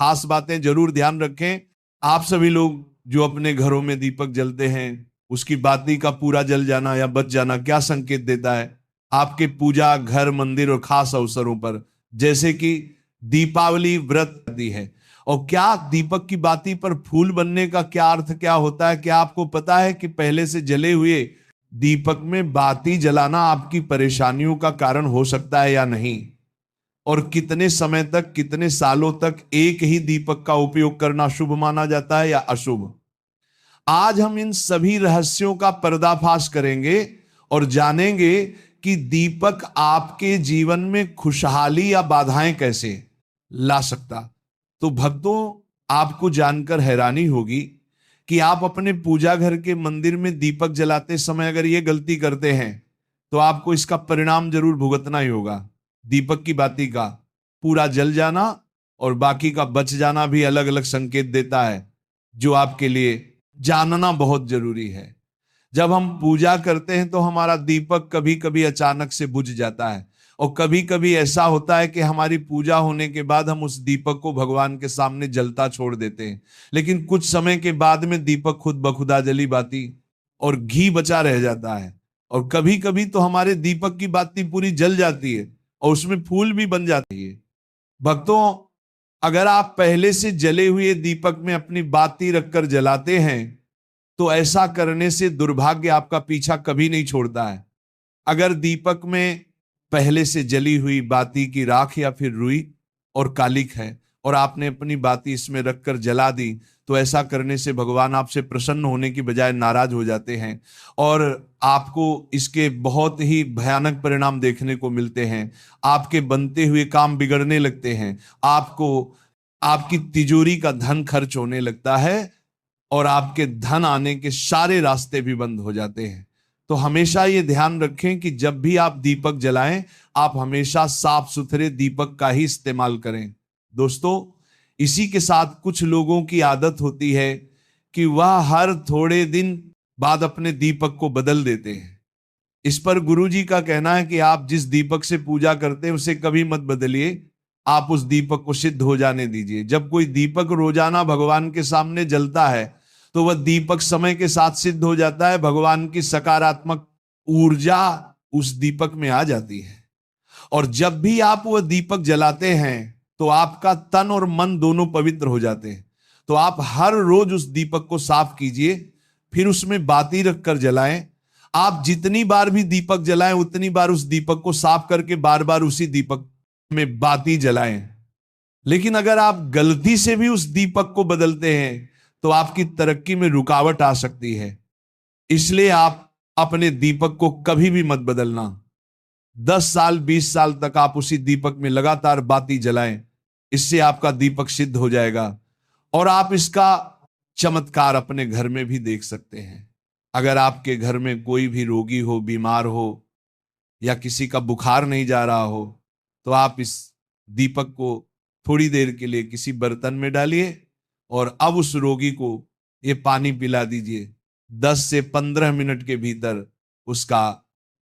खास बातें जरूर ध्यान रखें। आप सभी लोग जो अपने घरों में दीपक जलते हैं, उसकी बाती का पूरा जल जाना या बच जाना क्या संकेत देता है? आपके पूजा, घर, मंदिर और खास अवसरों पर, जैसे कि दीपावली, व्रत आदि है। और क्या दीपक की बाती पर फूल बनने का क्या अर्थ क्या होता है? क्या आपको पता है कि पहले से जले हुए दीपक में बाती जलाना आपकी परेशानियों का कारण हो सकता है या नहीं? और कितने समय तक, कितने सालों तक एक ही दीपक का उपयोग करना शुभ माना जाता है या अशुभ? आज हम इन सभी रहस्यों का पर्दाफाश करेंगे और जानेंगे कि दीपक आपके जीवन में खुशहाली या बाधाएं कैसे ला सकता। तो भक्तों, आपको जानकर हैरानी होगी कि आप अपने पूजा घर के मंदिर में दीपक जलाते समय अगर ये गलती करते हैं तो आपको इसका परिणाम जरूर भुगतना ही होगा। दीपक की बाती का पूरा जल जाना और बाकी का बच जाना भी अलग अलग संकेत देता है, जो आपके लिए जानना बहुत जरूरी है। जब हम पूजा करते हैं तो हमारा दीपक कभी कभी अचानक से बुझ जाता है, और कभी कभी ऐसा होता है कि हमारी पूजा होने के बाद हम उस दीपक को भगवान के सामने जलता छोड़ देते हैं, लेकिन कुछ समय के बाद में दीपक खुद बखुदा जली बाती और घी बचा रह जाता है। और कभी कभी तो हमारे दीपक की बाती पूरी जल जाती है और उसमें फूल भी बन जाती है। भक्तों, अगर आप पहले से जले हुए दीपक में अपनी बाती रखकर जलाते हैं तो ऐसा करने से दुर्भाग्य आपका पीछा कभी नहीं छोड़ता है। अगर दीपक में पहले से जली हुई बाती की राख या फिर रुई और कालिक है और आपने अपनी बाती इसमें रखकर जला दी, तो ऐसा करने से भगवान आपसे प्रसन्न होने की बजाय नाराज हो जाते हैं और आपको इसके बहुत ही भयानक परिणाम देखने को मिलते हैं। आपके बनते हुए काम बिगड़ने लगते हैं, आपको आपकी तिजोरी का धन खर्च होने लगता है और आपके धन आने के सारे रास्ते भी बंद हो जाते हैं। तो हमेशा ये ध्यान रखें कि जब भी आप दीपक जलाएं, आप हमेशा साफ सुथरे दीपक का ही इस्तेमाल करें। दोस्तों, इसी के साथ कुछ लोगों की आदत होती है कि वह हर थोड़े दिन बाद अपने दीपक को बदल देते हैं। इस पर गुरुजी का कहना है कि आप जिस दीपक से पूजा करते हैं उसे कभी मत बदलिए, आप उस दीपक को सिद्ध हो जाने दीजिए। जब कोई दीपक रोजाना भगवान के सामने जलता है तो वह दीपक समय के साथ सिद्ध हो जाता है, भगवान की सकारात्मक ऊर्जा उस दीपक में आ जाती है। और जब भी आप वह दीपक जलाते हैं तो आपका तन और मन दोनों पवित्र हो जाते हैं। तो आप हर रोज उस दीपक को साफ कीजिए, फिर उसमें बाती रखकर जलाएं। आप जितनी बार भी दीपक जलाएं उतनी बार उस दीपक को साफ करके बार बार उसी दीपक में बाती जलाएं। लेकिन अगर आप गलती से भी उस दीपक को बदलते हैं तो आपकी तरक्की में रुकावट आ सकती है। इसलिए आप अपने दीपक को कभी भी मत बदलना। 10 साल 20 साल तक आप उसी दीपक में लगातार बाती जलाएं, इससे आपका दीपक सिद्ध हो जाएगा। और आप इसका चमत्कार अपने घर में भी देख सकते हैं। अगर आपके घर में कोई भी रोगी हो, बीमार हो, या किसी का बुखार नहीं जा रहा हो, तो आप इस दीपक को थोड़ी देर के लिए किसी बर्तन में डालिए और अब उस रोगी को ये पानी पिला दीजिए। 10 से 15 मिनट के भीतर उसका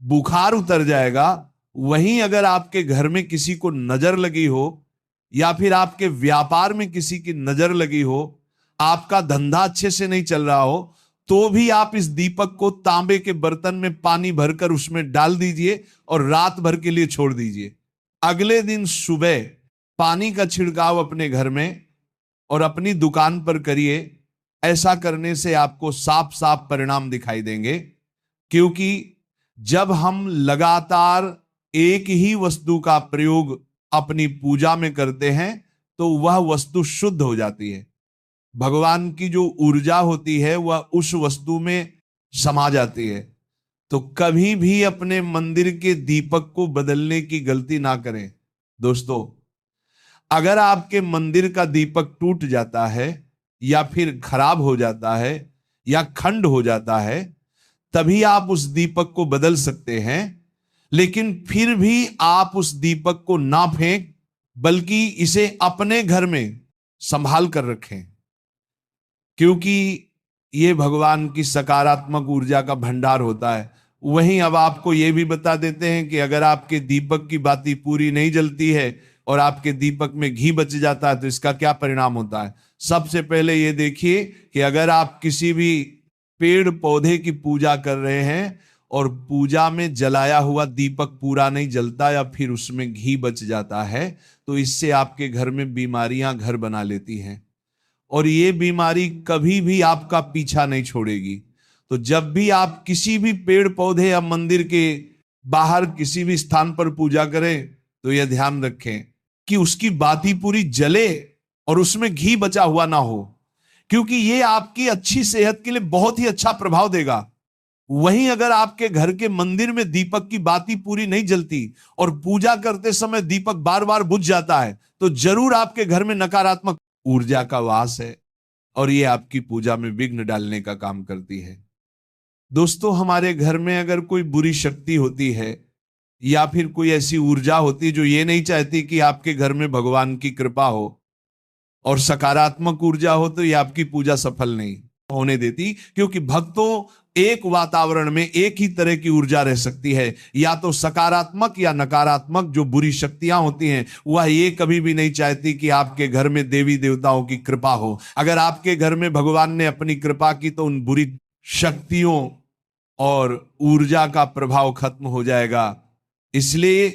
बुखार उतर जाएगा। वहीं अगर आपके घर में किसी को नजर लगी हो या फिर आपके व्यापार में किसी की नजर लगी हो, आपका धंधा अच्छे से नहीं चल रहा हो, तो भी आप इस दीपक को तांबे के बर्तन में पानी भरकर उसमें डाल दीजिए और रात भर के लिए छोड़ दीजिए। अगले दिन सुबह पानी का छिड़काव अपने घर में और अपनी दुकान पर करिए। ऐसा करने से आपको साफ साफ परिणाम दिखाई देंगे, क्योंकि जब हम लगातार एक ही वस्तु का प्रयोग अपनी पूजा में करते हैं तो वह वस्तु शुद्ध हो जाती है। भगवान की जो ऊर्जा होती है वह उस वस्तु में समा जाती है। तो कभी भी अपने मंदिर के दीपक को बदलने की गलती ना करें। दोस्तों, अगर आपके मंदिर का दीपक टूट जाता है या फिर खराब हो जाता है या खंड हो जाता है, तभी आप उस दीपक को बदल सकते हैं। लेकिन फिर भी आप उस दीपक को ना फेंक, बल्कि इसे अपने घर में संभाल कर रखें, क्योंकि ये भगवान की सकारात्मक ऊर्जा का भंडार होता है। वहीं अब आपको ये भी बता देते हैं कि अगर आपके दीपक की बाती पूरी नहीं जलती है, और आपके दीपक में घी बच जाता है तो इसका क्या परिणाम होता है? सबसे पहले ये देखिए कि अगर आप किसी भी पेड़ पौधे की पूजा कर रहे हैं और पूजा में जलाया हुआ दीपक पूरा नहीं जलता या फिर उसमें घी बच जाता है, तो इससे आपके घर में बीमारियां घर बना लेती हैं और ये बीमारी कभी भी आपका पीछा नहीं छोड़ेगी। तो जब भी आप किसी भी पेड़ पौधे या मंदिर के बाहर किसी भी स्थान पर पूजा करें तो यह ध्यान रखें कि उसकी बाती पूरी जले और उसमें घी बचा हुआ ना हो, क्योंकि ये आपकी अच्छी सेहत के लिए बहुत ही अच्छा प्रभाव देगा। वहीं अगर आपके घर के मंदिर में दीपक की बाती पूरी नहीं जलती और पूजा करते समय दीपक बार बार बुझ जाता है तो जरूर आपके घर में नकारात्मक ऊर्जा का वास है और ये आपकी पूजा में विघ्न डालने का काम करती है। दोस्तों, हमारे घर में अगर कोई बुरी शक्ति होती है या फिर कोई ऐसी ऊर्जा होती है जो ये नहीं चाहती कि आपके घर में भगवान की कृपा हो और सकारात्मक ऊर्जा हो, तो ये आपकी पूजा सफल नहीं होने देती, क्योंकि भक्तों एक वातावरण में एक ही तरह की ऊर्जा रह सकती है, या तो सकारात्मक या नकारात्मक। जो बुरी शक्तियां होती हैं वह ये कभी भी नहीं चाहती कि आपके घर में देवी देवताओं की कृपा हो। अगर आपके घर में भगवान ने अपनी कृपा की तो उन बुरी शक्तियों और ऊर्जा का प्रभाव खत्म हो जाएगा। इसलिए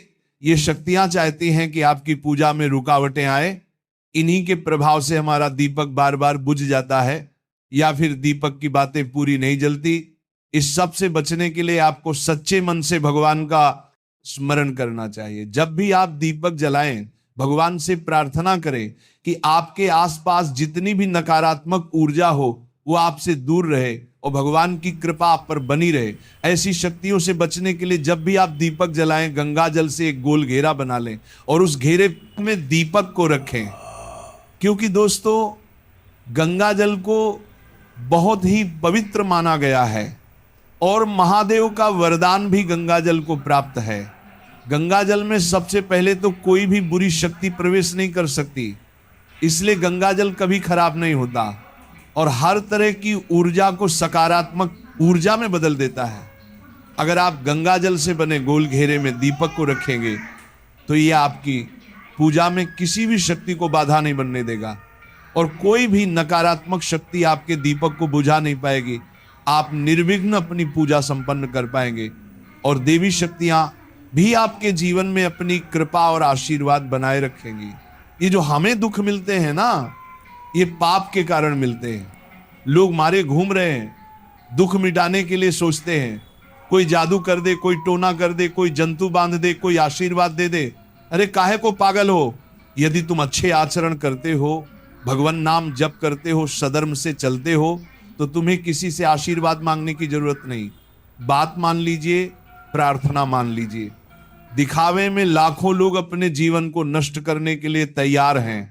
ये शक्तियां चाहती हैं कि आपकी पूजा में रुकावटें आए। इन्हीं के प्रभाव से हमारा दीपक बार बार बुझ जाता है या फिर दीपक की बातें पूरी नहीं जलती। इस सब से बचने के लिए आपको सच्चे मन से भगवान का स्मरण करना चाहिए। जब भी आप दीपक जलाएं, भगवान से प्रार्थना करें कि आपके आसपास जितनी भी नकारात्मक ऊर्जा हो वो आपसे दूर रहे और भगवान की कृपा आप पर बनी रहे। ऐसी शक्तियों से बचने के लिए जब भी आप दीपक जलाएं, गंगा जल से एक गोल घेरा बना लें और उस घेरे में दीपक को रखें, क्योंकि दोस्तों गंगा जल को बहुत ही पवित्र माना गया है और महादेव का वरदान भी गंगा जल को प्राप्त है। गंगा जल में सबसे पहले तो कोई भी बुरी शक्ति प्रवेश नहीं कर सकती, इसलिए गंगा जल कभी खराब नहीं होता और हर तरह की ऊर्जा को सकारात्मक ऊर्जा में बदल देता है। अगर आप गंगा जल से बने गोल घेरे में दीपक को रखेंगे तो यह आपकी पूजा में किसी भी शक्ति को बाधा नहीं बनने देगा और कोई भी नकारात्मक शक्ति आपके दीपक को बुझा नहीं पाएगी। आप निर्विघ्न अपनी पूजा संपन्न कर पाएंगे और देवी शक्तियां भी आपके जीवन में अपनी कृपा और आशीर्वाद बनाए रखेंगी। ये जो हमें दुख मिलते हैं ना, ये पाप के कारण मिलते हैं। लोग मारे घूम रहे हैं, दुख मिटाने के लिए सोचते हैं कोई जादू कर दे, कोई टोना कर दे, कोई जंतु बांध दे, कोई आशीर्वाद दे दे। अरे काहे को पागल हो? यदि तुम अच्छे आचरण करते हो, भगवान नाम जप करते हो, सधर्म से चलते हो, तो तुम्हें किसी से आशीर्वाद मांगने की जरूरत नहीं। बात मान लीजिए, प्रार्थना मान लीजिए। दिखावे में लाखों लोग अपने जीवन को नष्ट करने के लिए तैयार हैं,